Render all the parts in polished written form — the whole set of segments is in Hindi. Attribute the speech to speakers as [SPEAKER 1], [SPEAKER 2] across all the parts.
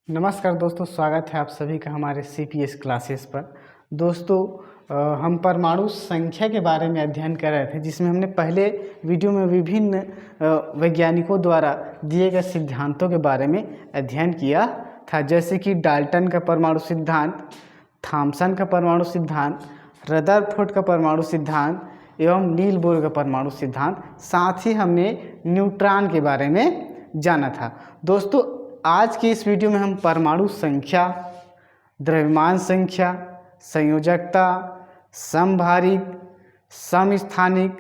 [SPEAKER 1] नमस्कार दोस्तों, स्वागत है आप सभी का हमारे सीपीएस क्लासेस पर। दोस्तों, हम परमाणु संख्या के बारे में अध्ययन कर रहे थे, जिसमें हमने पहले वीडियो में विभिन्न वैज्ञानिकों द्वारा दिए गए सिद्धांतों के बारे में अध्ययन किया था, जैसे कि डाल्टन का परमाणु सिद्धांत, थॉमसन का परमाणु सिद्धांत, रदरफोर्ड का परमाणु सिद्धांत एवं नील बोर का परमाणु सिद्धांत। साथ ही हमने न्यूट्रॉन के बारे में जाना था। दोस्तों, आज की इस वीडियो में हम परमाणु संख्या, द्रव्यमान संख्या, संयोजकता, समभारिक, समस्थानिक,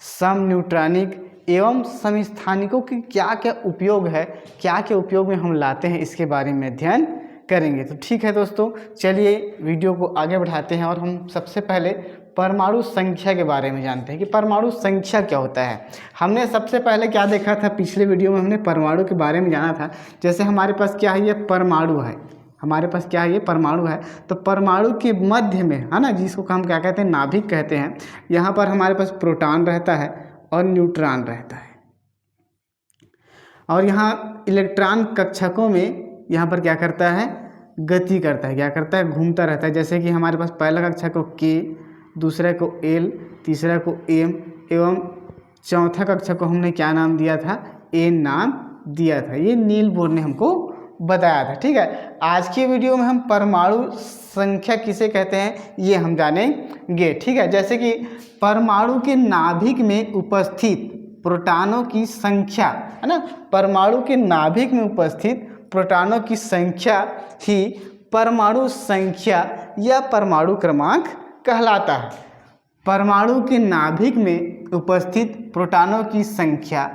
[SPEAKER 1] समन्यूट्रॉनिक एवं समस्थानिकों के क्या क्या उपयोग है, क्या क्या उपयोग में हम लाते हैं, इसके बारे में अध्ययन करेंगे। तो ठीक है दोस्तों, चलिए वीडियो को आगे बढ़ाते हैं और हम सबसे पहले परमाणु संख्या के बारे में जानते हैं कि परमाणु संख्या क्या होता है। हमने सबसे पहले क्या देखा था, पिछले वीडियो में हमने परमाणु के बारे में जाना था। जैसे हमारे पास क्या है, ये परमाणु है, हमारे पास क्या है, ये परमाणु है। तो परमाणु के मध्य में है ना, जिसको हम क्या कहते हैं, नाभिक कहते हैं। यहाँ पर हमारे पास प्रोटॉन रहता है और न्यूट्रॉन रहता है, और यहाँ इलेक्ट्रॉन कक्षकों में यहाँ पर क्या करता है, गति करता है, क्या करता है, घूमता रहता है। जैसे कि हमारे पास पहला कक्षक को के, दूसरे को एल, तीसरा को एम एवं चौथा कक्षक को हमने क्या नाम दिया था, एन नाम दिया था। ये नील बोर ने हमको बताया था। ठीक है, आज की वीडियो में हम परमाणु संख्या किसे कहते हैं ये हम जानेंगे। ठीक है, जैसे कि परमाणु के नाभिक में उपस्थित प्रोटॉनों की संख्या है ना, परमाणु के नाभिक में उपस्थित प्रोटॉनों की संख्या ही परमाणु संख्या या परमाणु क्रमांक कहलाता है। परमाणु के नाभिक में उपस्थित प्रोटॉनों की संख्या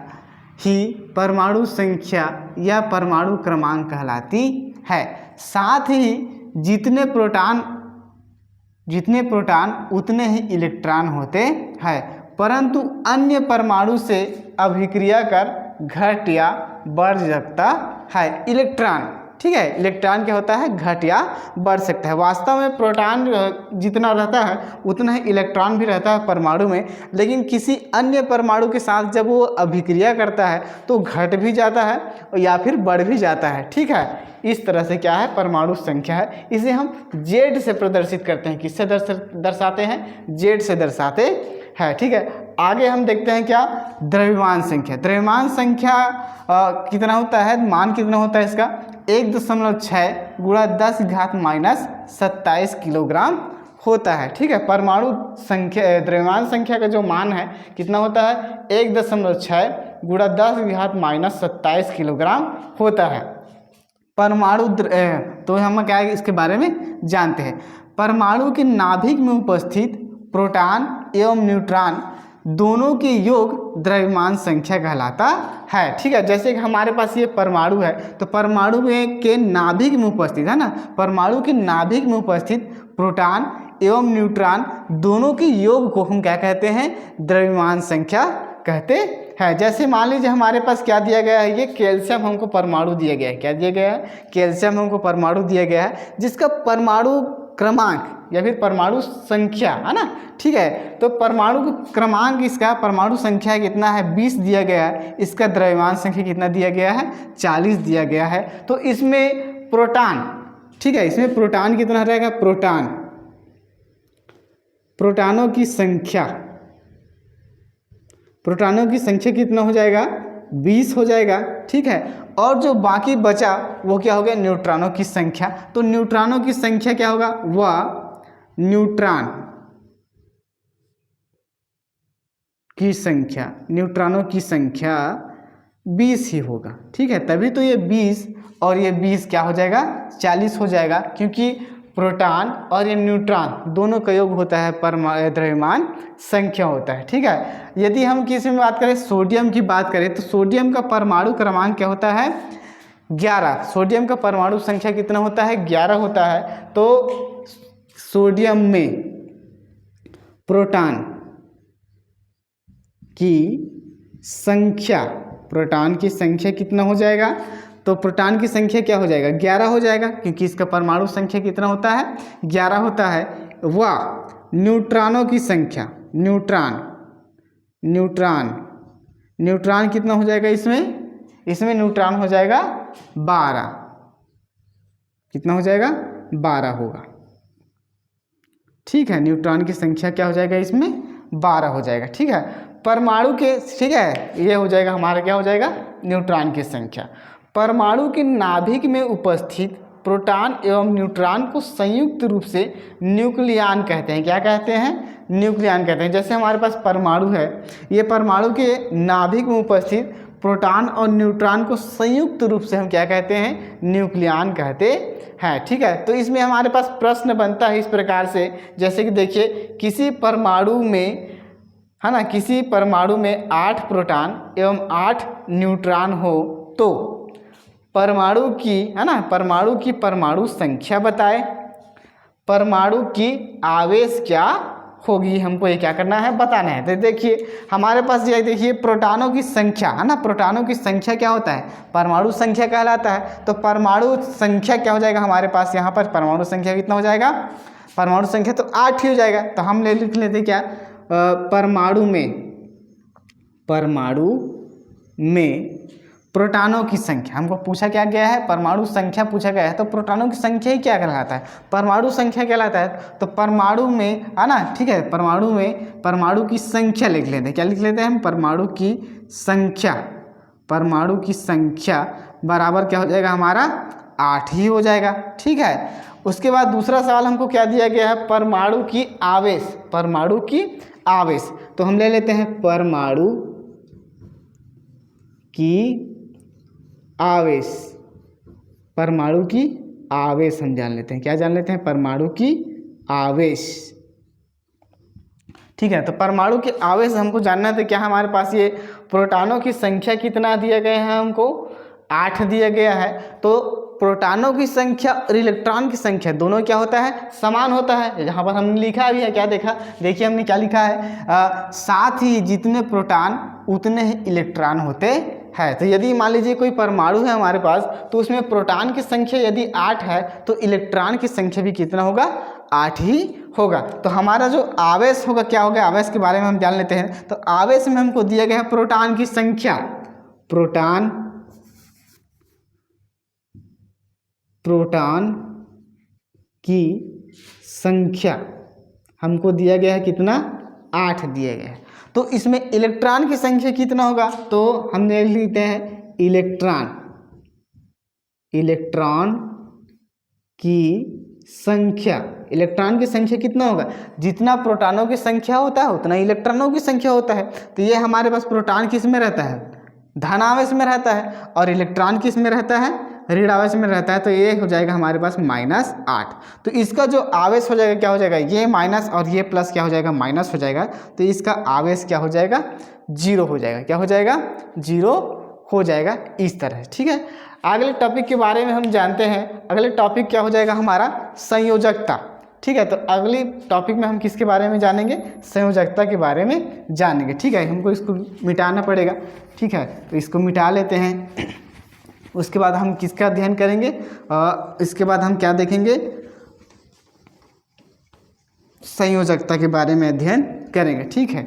[SPEAKER 1] ही परमाणु संख्या या परमाणु क्रमांक कहलाती है। साथ ही जितने प्रोटॉन उतने ही इलेक्ट्रॉन होते हैं, परंतु अन्य परमाणु से अभिक्रिया कर घट या बढ़ सकता है इलेक्ट्रॉन। ठीक है, इलेक्ट्रॉन क्या होता है, घट या बढ़ सकता है। वास्तव में प्रोटॉन जितना रहता है उतना ही इलेक्ट्रॉन भी रहता है परमाणु में, लेकिन किसी अन्य परमाणु के साथ जब वो अभिक्रिया करता है तो घट भी जाता है या फिर बढ़ भी जाता है। ठीक है, इस तरह से क्या है, परमाणु संख्या है। इसे हम जेड से प्रदर्शित करते हैं। किससे दर्शाते हैं, जेड से दर्शाते हैं। ठीक है, आगे हम देखते हैं क्या, द्रव्यमान संख्या। द्रव्यमान संख्या कितना होता है, मान कितना होता है इसका, 1.6 गुणा 10⁻⁻27 किलोग्राम होता है। ठीक है, परमाणु संख्या द्रव्यमान संख्या का जो मान है कितना होता है, 1.6 गुणा 10⁻⁻27 किलोग्राम होता है। परमाणु तो हम क्या है इसके बारे में जानते हैं। परमाणु के नाभिक में उपस्थित प्रोटॉन एवं न्यूट्रॉन दोनों के योग द्रव्यमान संख्या कहलाता है। ठीक है, जैसे कि हमारे पास ये परमाणु है, तो परमाणु में के नाभिक में उपस्थित है ना, परमाणु के नाभिक में उपस्थित प्रोटॉन एवं न्यूट्रॉन दोनों के योग को हम क्या कहते हैं, द्रव्यमान संख्या कहते हैं। जैसे मान लीजिए हमारे पास क्या दिया गया है, ये कैल्शियम हमको परमाणु दिया गया है। क्या दिया गया है, कैल्शियम हमको परमाणु दिया गया है, जिसका परमाणु क्रमांक या फिर परमाणु संख्या है ना। ठीक है, तो परमाणु क्रमांक इसका परमाणु संख्या कितना है, 20 दिया गया है। इसका द्रव्यमान संख्या कितना दिया गया है, 40 दिया गया है। तो इसमें प्रोटॉन, ठीक है, इसमें प्रोटॉन कितना रहेगा, प्रोटॉनों की संख्या कितना हो जाएगा, 20 हो जाएगा। ठीक है, और जो बाकी बचा वो क्या हो गया, न्यूट्रॉनों की संख्या। तो न्यूट्रॉनों की संख्या क्या होगा, वह न्यूट्रॉनों की संख्या 20 ही होगा। ठीक है, तभी तो ये 20 और ये 20 क्या हो जाएगा, 40 हो जाएगा, क्योंकि प्रोटॉन और ये न्यूट्रॉन दोनों का योग होता है द्रव्यमान संख्या होता है। ठीक है, यदि हम किसी में बात करें, सोडियम की बात करें, तो सोडियम का परमाणु क्रमांक क्या होता है, 11। सोडियम का परमाणु संख्या कितना होता है, 11 होता है। तो सोडियम में प्रोटॉन की संख्या कितना हो जाएगा, तो प्रोटॉन की संख्या क्या हो जाएगा, 11 हो जाएगा, क्योंकि इसका परमाणु संख्या कितना होता है, 11 होता है। वह न्यूट्रॉनों की संख्या, न्यूट्रॉन कितना हो जाएगा, इसमें न्यूट्रॉन हो जाएगा 12। कितना हो जाएगा, 12 होगा। ठीक है, न्यूट्रॉन की संख्या क्या हो जाएगा इसमें, 12 हो जाएगा। ठीक है, परमाणु के, ठीक है, ये हो जाएगा हमारा क्या हो जाएगा, न्यूट्रॉन की संख्या। परमाणु के नाभिक में उपस्थित प्रोटॉन एवं न्यूट्रॉन को संयुक्त रूप से न्यूक्लियन कहते हैं। क्या कहते हैं, न्यूक्लियन कहते हैं। जैसे हमारे पास परमाणु है, ये परमाणु के नाभिक में उपस्थित प्रोटॉन और न्यूट्रॉन को संयुक्त रूप से हम क्या कहते हैं, न्यूक्लियन कहते हैं। ठीक है, तो इसमें हमारे पास प्रश्न बनता है इस प्रकार से, जैसे कि देखिए किसी परमाणु में, है ना, किसी परमाणु में 8 प्रोटॉन एवं 8 न्यूट्रॉन हो तो परमाणु की, है ना, परमाणु की परमाणु संख्या बताए, परमाणु की आवेश क्या होगी, हमको ये क्या करना है, बताना है। तो देखिए हमारे पास ये देखिए प्रोटॉनों की संख्या, है ना, प्रोटॉनों की संख्या क्या होता है, परमाणु संख्या कहलाता है। तो परमाणु संख्या क्या हो जाएगा हमारे पास, यहाँ पर परमाणु संख्या कितना हो जाएगा, परमाणु संख्या तो 8 ही हो जाएगा। तो हम लिख लेते क्या, परमाणु में प्रोटॉनों की संख्या, हमको पूछा क्या गया है, परमाणु संख्या पूछा गया है, तो प्रोटॉनों की संख्या ही क्या कहलाता है, परमाणु संख्या कहलाता है। तो परमाणु में, है ना, ठीक है, परमाणु में परमाणु की संख्या लिख लेते हैं। क्या लिख लेते हैं हम, परमाणु की संख्या, परमाणु की संख्या बराबर क्या हो जाएगा हमारा, 8 ही हो जाएगा। ठीक है, उसके बाद दूसरा सवाल हमको क्या दिया गया है, परमाणु की आवेश, परमाणु की आवेश। तो हम ले लेते हैं परमाणु की आवेश, परमाणु की आवेश हम जान लेते हैं। क्या जान लेते हैं, परमाणु की आवेश। ठीक है, तो परमाणु के आवेश हमको जानना है। तो क्या हमारे पास ये प्रोटॉनों की संख्या कितना दिया गया है, हमको 8 दिया गया है। तो प्रोटॉनों की संख्या और इलेक्ट्रॉन की संख्या दोनों क्या होता है, समान होता है। यहाँ पर हमने लिखा भी है, क्या देखा, देखिए हमने क्या लिखा है, साथ ही जितने प्रोटॉन उतने ही इलेक्ट्रॉन होते हैं। तो यदि मान लीजिए कोई परमाणु है हमारे पास, तो उसमें प्रोटॉन की संख्या यदि 8 है तो इलेक्ट्रॉन की संख्या भी कितना होगा, 8 ही होगा। तो हमारा जो आवेश होगा क्या होगा, आवेश के बारे में हम जान लेते हैं। तो आवेश में हमको दिया गया है प्रोटॉन की संख्या, प्रोटॉन की संख्या हमको दिया गया है कितना, 8 दिया गया है। तो इसमें इलेक्ट्रॉन की संख्या कितना होगा, तो हम देख लेते हैं इलेक्ट्रॉन की संख्या, इलेक्ट्रॉन की संख्या कितना होगा, जितना प्रोटॉनों की संख्या होता है उतना इलेक्ट्रॉनों की संख्या होता है। तो ये हमारे पास प्रोटॉन किस में रहता है, धन आवेश में रहता है, और इलेक्ट्रॉन किस में रहता है, ऋण आवेश में रहता है। तो ये हो जाएगा हमारे पास -8। तो इसका जो आवेश हो जाएगा क्या हो जाएगा, ये माइनस और ये प्लस क्या हो जाएगा, माइनस हो जाएगा। तो इसका आवेश क्या हो जाएगा, 0 हो जाएगा। क्या हो जाएगा, 0 हो जाएगा, इस तरह। ठीक है, अगले टॉपिक के बारे में हम जानते हैं। अगले टॉपिक क्या हो जाएगा हमारा, संयोजकता। ठीक है, तो अगली टॉपिक में हम किसके बारे में जानेंगे, संयोजकता के बारे में जानेंगे। ठीक है, हमको इसको मिटाना पड़ेगा। ठीक है, तो इसको मिटा लेते हैं। उसके बाद हम किसका अध्ययन करेंगे, इसके बाद हम क्या देखेंगे, संयोजकता के बारे में अध्ययन करेंगे। ठीक है,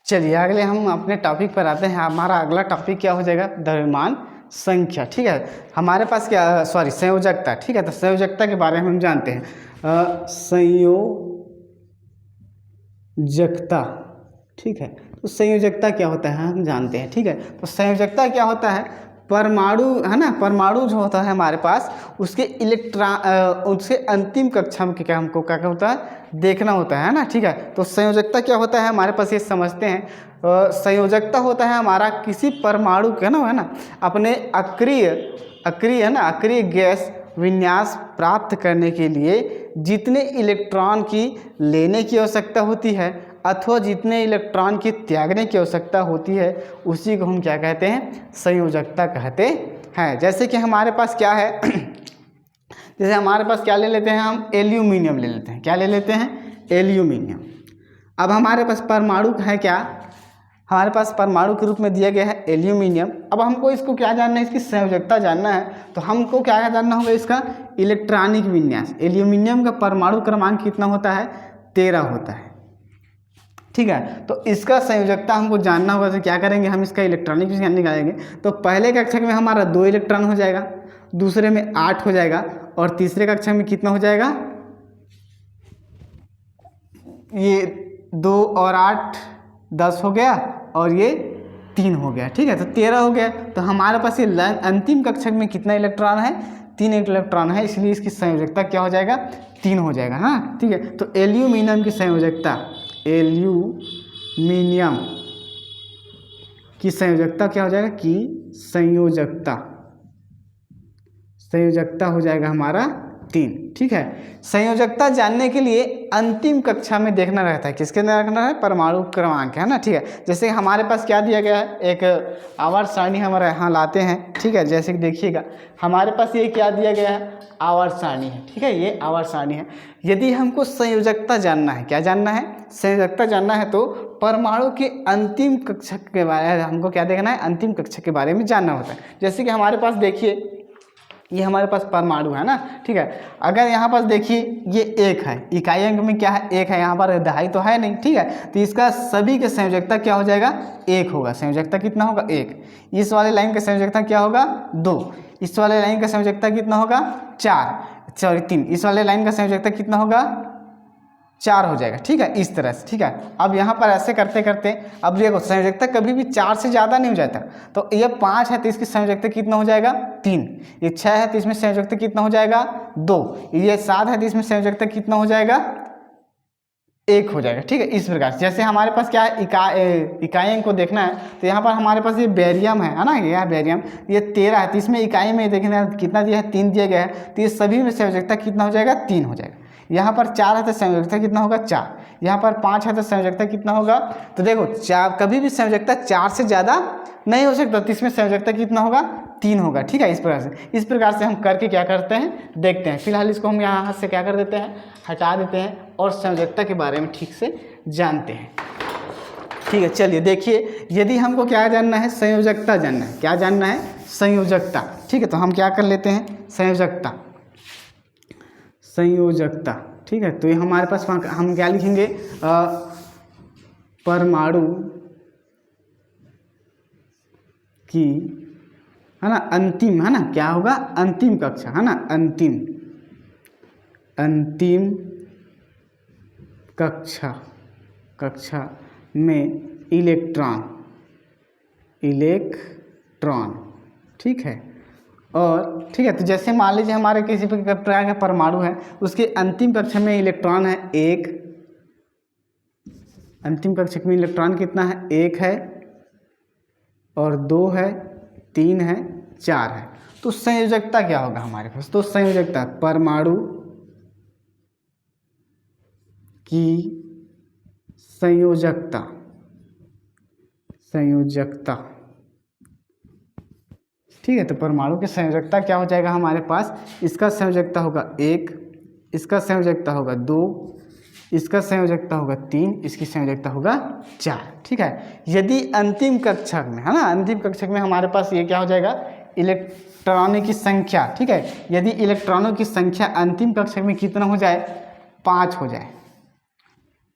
[SPEAKER 1] चलिए अगले हम अपने टॉपिक पर आते हैं। हमारा अगला टॉपिक क्या हो जाएगा, द्रव्यमान संख्या। ठीक है, हमारे पास क्या, संयोजकता। ठीक है, तो संयोजकता के बारे में हम जानते हैं। संयोजकता, ठीक है, तो संयोजकता क्या होता है हम जानते हैं। ठीक है, तो संयोजकता क्या होता है, परमाणु, है ना, परमाणु जो होता है हमारे पास, उसके उसके अंतिम कक्षा में क्या हमको क्या होता है, देखना होता है ना। ठीक है, तो संयोजकता क्या होता है हमारे पास, ये समझते हैं। संयोजकता होता है हमारा किसी परमाणु के, है ना, अपने अक्रिय, है ना, अक्रिय गैस विन्यास प्राप्त करने के लिए जितने इलेक्ट्रॉन की लेने की आवश्यकता होती है, अथवा जितने इलेक्ट्रॉन की त्यागने की आवश्यकता होती है उसी को हम क्या कहते हैं, संयोजकता कहते हैं। जैसे कि हमारे पास क्या है जैसे हमारे पास क्या ले लेते हैं, हम एल्यूमिनियम ले लेते हैं। क्या ले लेते हैं, एल्यूमिनियम। अब हमारे पास परमाणु है क्या, हमारे पास परमाणु के रूप में दिया गया है एल्यूमिनियम। अब हमको इसको क्या जानना है, इसकी संयोजकता जानना है, तो हमको क्या जानना होगा, इसका इलेक्ट्रॉनिक विन्यास। एल्यूमिनियम का परमाणु क्रमांक कितना होता है, 13 होता है। ठीक है, तो इसका संयोजकता हमको जानना होगा। तो क्या करेंगे, हम इसका इलेक्ट्रॉनिक विन्यास निकालेंगे। तो पहले कक्षक में हमारा 2 इलेक्ट्रॉन हो जाएगा, दूसरे में 8 हो जाएगा, और तीसरे कक्षक में कितना हो जाएगा, ये 2 और 8 10 हो गया, और ये 3 हो गया। ठीक है, तो 13 हो गया। तो हमारे पास ये अंतिम कक्षक में कितना इलेक्ट्रॉन है, 3 इलेक्ट्रॉन है, इसलिए इसकी संयोजकता क्या हो जाएगा, 3 हो जाएगा। हाँ ठीक है, तो एल्यूमिनियम की संयोजकता, एल्यूमिनियम की संयोजकता क्या हो जाएगा, कि संयोजकता हो जाएगा हमारा 3। ठीक है, संयोजकता जानने के लिए अंतिम कक्षा में देखना रहता है, किसके अंदर रखना है, परमाणु क्रमांक, है ना। ठीक है, जैसे हमारे पास क्या दिया गया है, एक आवर्त सारणी हमारे यहाँ लाते हैं। ठीक है, जैसे कि देखिएगा हमारे पास ये क्या दिया गया है, आवर्त सारणी है। ठीक है, ये आवर्त सारणी है। यदि हमको संयोजकता जानना है, क्या जानना है, संयोजकता जानना है, तो परमाणु के अंतिम कक्षक के बारे में हमको क्या देखना है, अंतिम कक्षक के बारे में जानना होता है। जैसे कि हमारे पास देखिए ये हमारे पास परमाणु है ना। ठीक है, अगर यहाँ पास देखिए ये 1 है, इकाई अंक में क्या है, 1 है, यहाँ पर दहाई तो है नहीं। ठीक है, तो इसका सभी के संयोजकता क्या हो जाएगा, 1 होगा। संयोजकता कितना होगा, 1। इस वाले लाइन का संयोजकता क्या होगा, 2। इस वाले लाइन का संयोजकता कितना होगा, 3। इस वाले लाइन का संयोजकता कितना होगा, 4 हो जाएगा। ठीक है, इस तरह से। ठीक है, अब यहाँ पर ऐसे करते करते अब देखो संयोजकता कभी भी 4 से ज़्यादा नहीं हो जाता। तो ये 5 है तो इसकी संयोजकता कितना हो जाएगा, 3। ये 6 है तो इसमें संयोजकता कितना हो जाएगा, 2। ये 7 है तो इसमें संयोजकता कितना हो जाएगा, 1 हो जाएगा। ठीक है, इस प्रकार से। जैसे हमारे पास क्या है, इकाई अंक को देखना है, तो यहाँ पर हमारे पास ये बेरियम है ना, ये बेरियम, ये 13 है, तो इसमें इकाई में देखना कितना दिया है, 3 दिया गया है, तो ये सभी में संयोजकता कितना हो जाएगा, 3 हो जाएगा। यहाँ पर 4 है तो संयोजकता कितना होगा, 4। यहाँ पर 5 है तो संयोजकता कितना होगा, तो देखो 4, कभी भी संयोजकता 4 से ज़्यादा नहीं हो सकता, तो इसमें संयोजकता कितना होगा, 3 होगा। ठीक है, इस प्रकार से हम करके क्या करते हैं, देखते हैं। फिलहाल इसको हम यहाँ से क्या कर देते हैं, हटा देते हैं, और संयोजकता के बारे में ठीक से जानते हैं। ठीक है, चलिए देखिए, यदि हमको क्या जानना है, संयोजकता जानना है। क्या जानना है, संयोजकता। ठीक है, तो हम क्या कर लेते हैं, संयोजकता। ठीक है, तो ये हमारे पास हम क्या लिखेंगे, परमाणु की, है ना, अंतिम, है ना, क्या होगा, अंतिम कक्षा, है ना, अंतिम कक्षा में इलेक्ट्रॉन। ठीक है, और ठीक है, तो जैसे मान लीजिए हमारे किसी प्रकार का परमाणु है, उसके अंतिम कक्षा में इलेक्ट्रॉन है 1। अंतिम कक्षक में इलेक्ट्रॉन कितना है, 1 है, और 2 है, 3 है, 4 है। तो संयोजकता क्या होगा हमारे पास, तो संयोजकता, परमाणु की संयोजकता। ठीक है, तो परमाणु की संयोजकता क्या हो जाएगा हमारे पास, इसका संयोजकता होगा 1, इसका संयोजकता होगा 2, इसका संयोजकता होगा 3, इसकी संयोजकता होगा 4। ठीक है, यदि अंतिम कक्षक में, है ना, अंतिम कक्षक में हमारे पास ये क्या हो जाएगा, इलेक्ट्रॉनों की संख्या। ठीक है, यदि इलेक्ट्रॉनों की संख्या अंतिम कक्षक में कितना हो जाए, 5 हो जाए,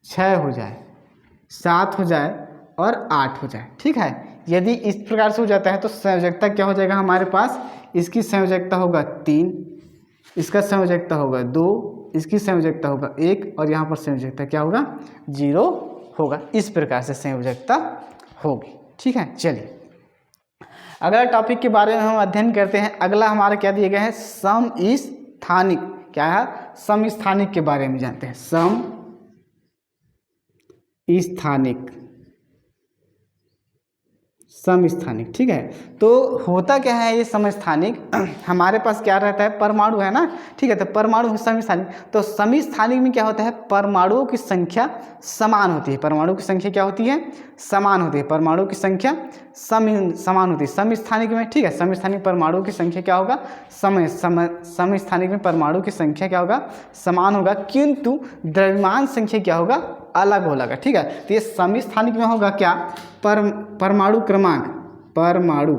[SPEAKER 1] 6 हो जाए, 7 हो जाए, और 8 हो जाए। ठीक है, यदि इस प्रकार से हो जाता है तो संयोजकता क्या हो जाएगा हमारे पास, इसकी संयोजकता होगा 3, इसका संयोजकता होगा 2, इसकी संयोजकता होगा 1, और यहाँ पर संयोजकता क्या होगा, 0 होगा। इस प्रकार से संयोजकता होगी। ठीक है, चलिए अगला टॉपिक के बारे में हम अध्ययन करते हैं। अगला हमारा क्या दिया गया है, समस्थानिक। क्या है, समस्थानिक के बारे में जानते हैं। समस्थानिक। ठीक है, तो होता क्या है ये समस्थानिक, हमारे पास क्या रहता है, परमाणु है ना। ठीक है, तो परमाणु समस्थानिक, तो समस्थानिक में क्या होता है, परमाणुओं की संख्या समान होती है। परमाणु की संख्या क्या होती है, समान होती है। परमाणु की संख्या समान होती है समस्थानिक में। ठीक है, समस्थानिक परमाणु की संख्या क्या होगा, समस्थानिक में परमाणु की संख्या क्या होगा, समान होगा, किंतु द्रव्यमान संख्या क्या होगा, अलग होगा। ठीक है, तो ये समस्थानिक में होगा क्या, परमाणु क्रमांक, परमाणु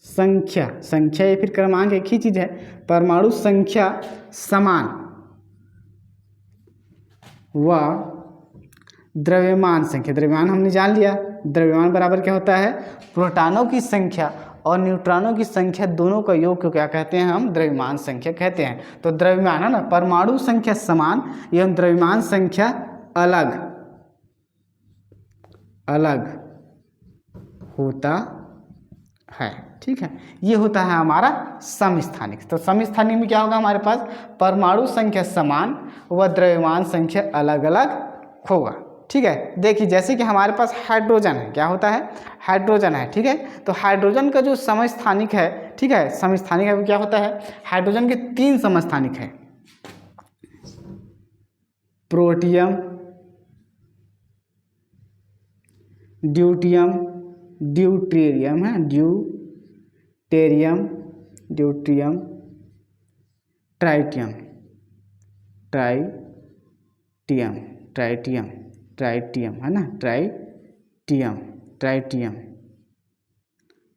[SPEAKER 1] संख्या या फिर क्रमांक एक ही चीज है। परमाणु संख्या समान व द्रव्यमान संख्या, द्रव्यमान हमने जान लिया, द्रव्यमान बराबर क्या होता है, प्रोटॉनों की संख्या और न्यूट्रॉनों की संख्या दोनों का योग को क्या कहते हैं, हम द्रव्यमान संख्या कहते हैं। तो द्रव्यमान है ना, परमाणु संख्या समान एवं द्रव्यमान संख्या अलग होता है। ठीक है, ये होता है हमारा समस्थानिक। तो समस्थानिक में क्या होगा, हमारे पास परमाणु संख्या समान व द्रव्यमान संख्या अलग अलग होगा। ठीक है, देखिए जैसे कि हमारे पास हाइड्रोजन है, क्या होता है, हाइड्रोजन है। ठीक है, तो हाइड्रोजन का जो समस्थानिक है, ठीक है, समस्थानिक है वो क्या होता है, हाइड्रोजन के 3 समस्थानिक है, प्रोटियम, ड्यूटियम, ड्यूटेरियम है, ड्यूटियम, ट्राइटियम है ना,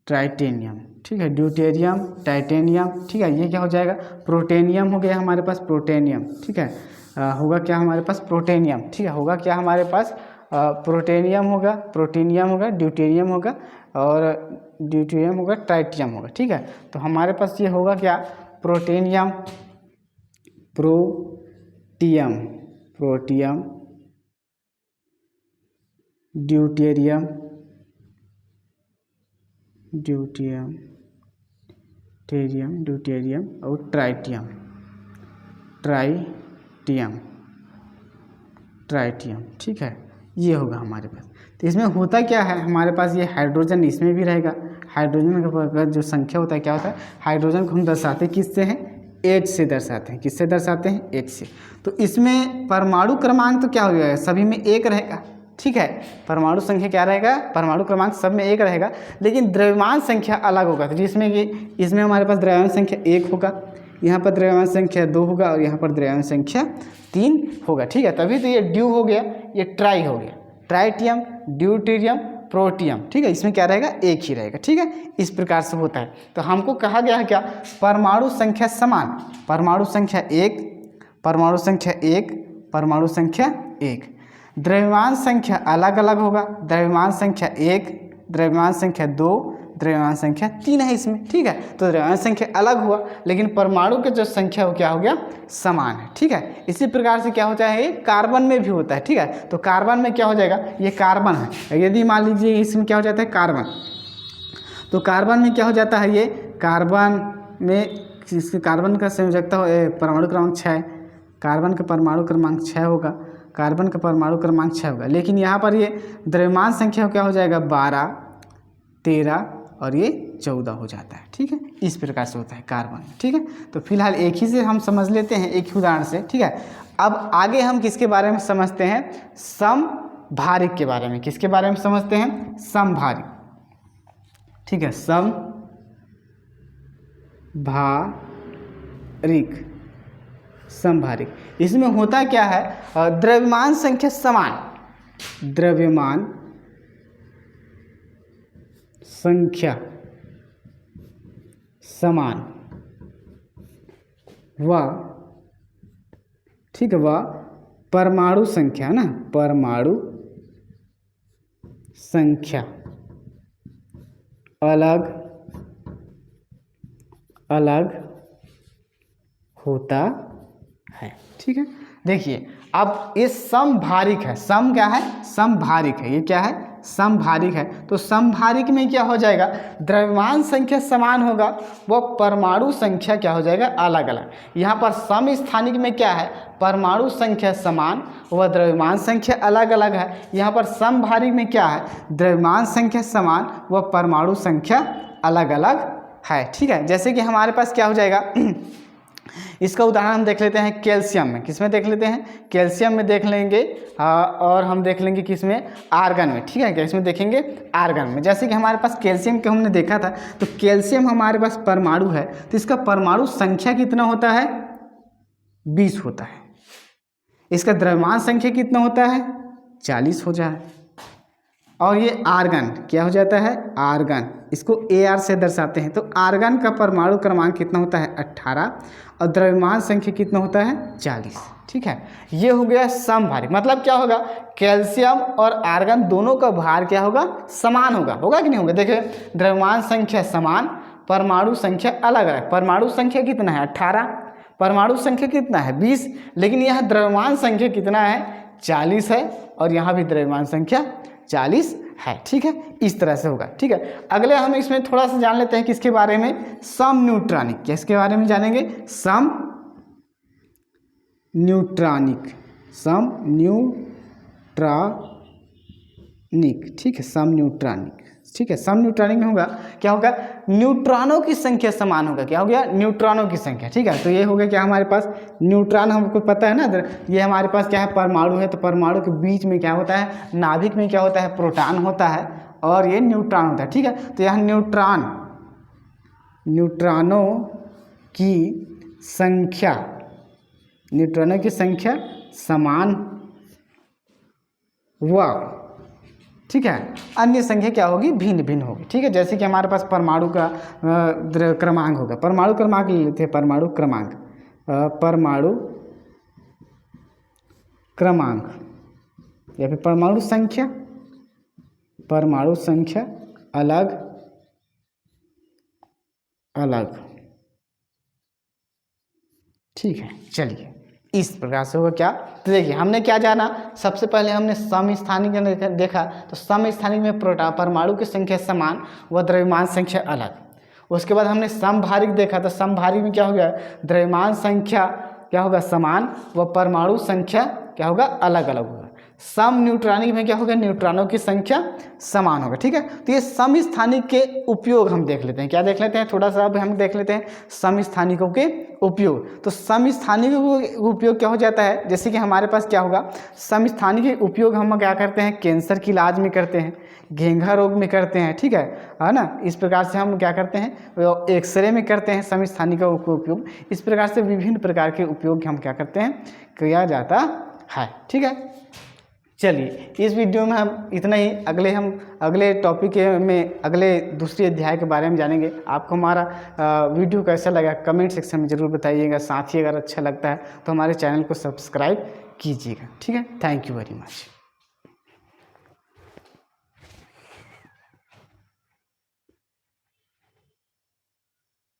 [SPEAKER 1] ट्राइटेनियम। ठीक है, ड्यूटेरियम, टाइटेनियम। ठीक है, ये क्या हो जाएगा, प्रोटेनियम हो गया हमारे पास, प्रोटेनियम। ठीक है, होगा क्या हमारे पास, प्रोटेनियम। ठीक है, होगा क्या हमारे पास, प्रोटेनियम होगा, ड्यूटेरियम होगा और ड्यूटेरियम होगा, ट्राइटियम होगा। ठीक है, तो हमारे पास ये होगा क्या, प्रोटियम, ड्यूटेरियम और ट्राइटियम। ठीक है, ये होगा हमारे पास। तो इसमें होता क्या है, हमारे पास ये हाइड्रोजन इसमें भी रहेगा। हाइड्रोजन का जो संख्या होता है क्या होता है, हाइड्रोजन को हम दर्शाते किससे हैं, H से दर्शाते हैं। किससे दर्शाते हैं, H से। तो इसमें परमाणु क्रमांक तो क्या हो जाएगा, सभी में 1 रहेगा। ठीक है, परमाणु संख्या क्या रहेगा, परमाणु क्रमांक सब में 1 रहेगा, लेकिन द्रव्यमान संख्या अलग होगा। तो जिसमें कि इसमें हमारे पास द्रव्यमान संख्या 1 होगा, यहाँ पर द्रव्यमान संख्या 2 होगा और यहाँ पर द्रव्यमान संख्या 3 होगा। ठीक है, तभी तो ये ड्यू हो गया, ये ट्राई हो गया, ट्राइटियम, ड्यूटेरियम, प्रोटियम। ठीक है, इसमें क्या रहेगा, 1 ही रहेगा। ठीक है, इस प्रकार से होता है। तो हमको कहा गया है क्या, परमाणु संख्या समान, परमाणु संख्या 1, द्रव्यमान संख्या अलग अलग होगा, द्रव्यमान संख्या 1, द्रव्यमान संख्या 2, द्रव्यमान संख्या 3 है इसमें। ठीक है, तो द्रव्यमान संख्या अलग हुआ, लेकिन परमाणु की जो संख्या हो क्या हो गया, समान है। ठीक है, इसी प्रकार से क्या होता है, ये कार्बन में भी होता है। ठीक है, तो कार्बन में क्या हो जाएगा, ये कार्बन है, यदि मान लीजिए इसमें क्या हो जाता है, कार्बन, तो कार्बन में क्या हो जाता है, ये कार्बन में कार्बन का संयोजकता परमाणु क्रमांक 6, कार्बन का परमाणु क्रमांक 6 होगा, कार्बन का परमाणु क्रमांक 6 होगा, लेकिन यहाँ पर ये द्रव्यमान संख्या क्या हो जाएगा, 12, 13 और ये 14 हो जाता है। ठीक है, इस प्रकार से होता है कार्बन। ठीक है, तो फिलहाल एक ही से हम समझ लेते हैं, एक ही उदाहरण से। ठीक है, अब आगे हम किसके बारे में समझते हैं, समभारिक के बारे में। किसके बारे में समझते हैं, समभारिक। ठीक है, समभारिक, इसमें होता क्या है, द्रव्यमान संख्या समान, द्रव्यमान संख्या समान व, ठीक है, व परमाणु संख्या ना, परमाणु संख्या अलग अलग होता है। ठीक है, देखिए अब ये समभारिक है, सम क्या है, समभारिक है, ये क्या है, समभारिक है। तो समभारिक में क्या हो जाएगा, द्रव्यमान संख्या समान होगा, वो परमाणु संख्या क्या हो जाएगा, अलग अलग। यहाँ पर समस्थानिक में क्या है, परमाणु संख्या समान व द्रव्यमान संख्या अलग अलग है। यहाँ पर समभारिक में क्या है, द्रव्यमान संख्या समान व परमाणु संख्या अलग अलग है। ठीक है, जैसे कि हमारे पास क्या हो जाएगा इसका उदाहरण हम देख लेते हैं कैल्शियम में। किस में देख लेते हैं, कैल्शियम में देख लेंगे और हम देख लेंगे किस में, आर्गन में। ठीक है, इसमें देखेंगे आर्गन में। जैसे कि हमारे पास कैल्शियम के हमने देखा था, तो कैल्शियम हमारे पास परमाणु है, तो इसका परमाणु संख्या कितना होता है, 20 होता है। इसका द्रव्यमान संख्या कितना होता है, 40 हो जाए। और ये आर्गन क्या हो जाता है, आर्गन, इसको AR से दर्शाते हैं। तो आर्गन का परमाणु क्रमांक कितना होता है, 18, और द्रव्यमान संख्या कितना होता है, 40। ठीक है, ये हो गया समभारिक। मतलब क्या होगा, कैल्शियम और आर्गन दोनों का भार क्या होगा, समान होगा। होगा कि नहीं होगा, देखिए द्रव्यमान संख्या समान, परमाणु संख्या अलग अलग। परमाणु संख्या कितना है, 18, परमाणु संख्या कितना है, 20, लेकिन यह द्रव्यमान संख्या कितना है, 40 है, और यहाँ भी द्रव्यमान संख्या 40 है। ठीक है, इस तरह से होगा। ठीक है, अगले हम इसमें थोड़ा सा जान लेते हैं किसके बारे में, समन्यूट्रॉनिक। किसके बारे में जानेंगे, समन्यूट्रॉनिक, समन्यूट्रॉनिक। ठीक है, समन्यूट्रॉनिक। ठीक है, समन्यूट्रॉनिक में होगा क्या होगा, न्यूट्रॉनों की संख्या समान होगा। क्या हो गया, न्यूट्रॉनों की संख्या। ठीक है, तो ये हो गया क्या, हमारे पास न्यूट्रॉन हमको पता है ना, ये हमारे पास क्या है, परमाणु है। तो परमाणु के बीच में क्या होता है, नाभिक में क्या होता है, प्रोटॉन होता है, और ये न्यूट्रॉन होता है। ठीक है, तो यहाँ न्यूट्रॉनों की संख्या समान व, ठीक है, अन्य संख्या क्या होगी, भिन्न भिन्न होगी। ठीक है, जैसे कि हमारे पास परमाणु का क्रमांक होगा, परमाणु क्रमांक ले लेते हैं, परमाणु क्रमांक या फिर परमाणु संख्या अलग अलग। ठीक है, चलिए इस प्रकार से होगा क्या। तो देखिए हमने क्या जाना, सबसे पहले हमने समस्थानिक देखा। तो समस्थानिक में परमाणु की संख्या समान व द्रव्यमान संख्या अलग। उसके बाद हमने समभारिक देखा। तो समभारिक में क्या हो गया, द्रव्यमान संख्या क्या होगा, समान व परमाणु संख्या क्या होगा, अलग अलग होगा। समन्यूट्रॉनिक में क्या होगा, न्यूट्रॉनों की संख्या समान होगा। ठीक है, तो ये समस्थानिक के उपयोग हम देख लेते हैं। क्या देख लेते हैं, थोड़ा सा अब हम देख लेते हैं समस्थानिकों के उपयोग। तो समस्थानिकों का उपयोग क्या हो जाता है, जैसे कि हमारे पास क्या होगा, समस्थानिक के उपयोग हम क्या करते हैं, कैंसर की इलाज में करते हैं, घेंघा रोग में करते हैं। ठीक है ना, इस प्रकार से हम क्या करते हैं, एक्सरे में करते हैं समस्थानिकों का उपयोग। इस प्रकार से विभिन्न प्रकार के उपयोग हम क्या करते हैं, किया जाता है। ठीक है, चलिए इस वीडियो में हम इतना ही। अगले टॉपिक में अगले दूसरे अध्याय के बारे में जानेंगे। आपको हमारा वीडियो कैसा लगा कमेंट सेक्शन में ज़रूर बताइएगा। साथ ही अगर अच्छा लगता है तो हमारे चैनल को सब्सक्राइब कीजिएगा। ठीक है, थैंक यू वेरी मच।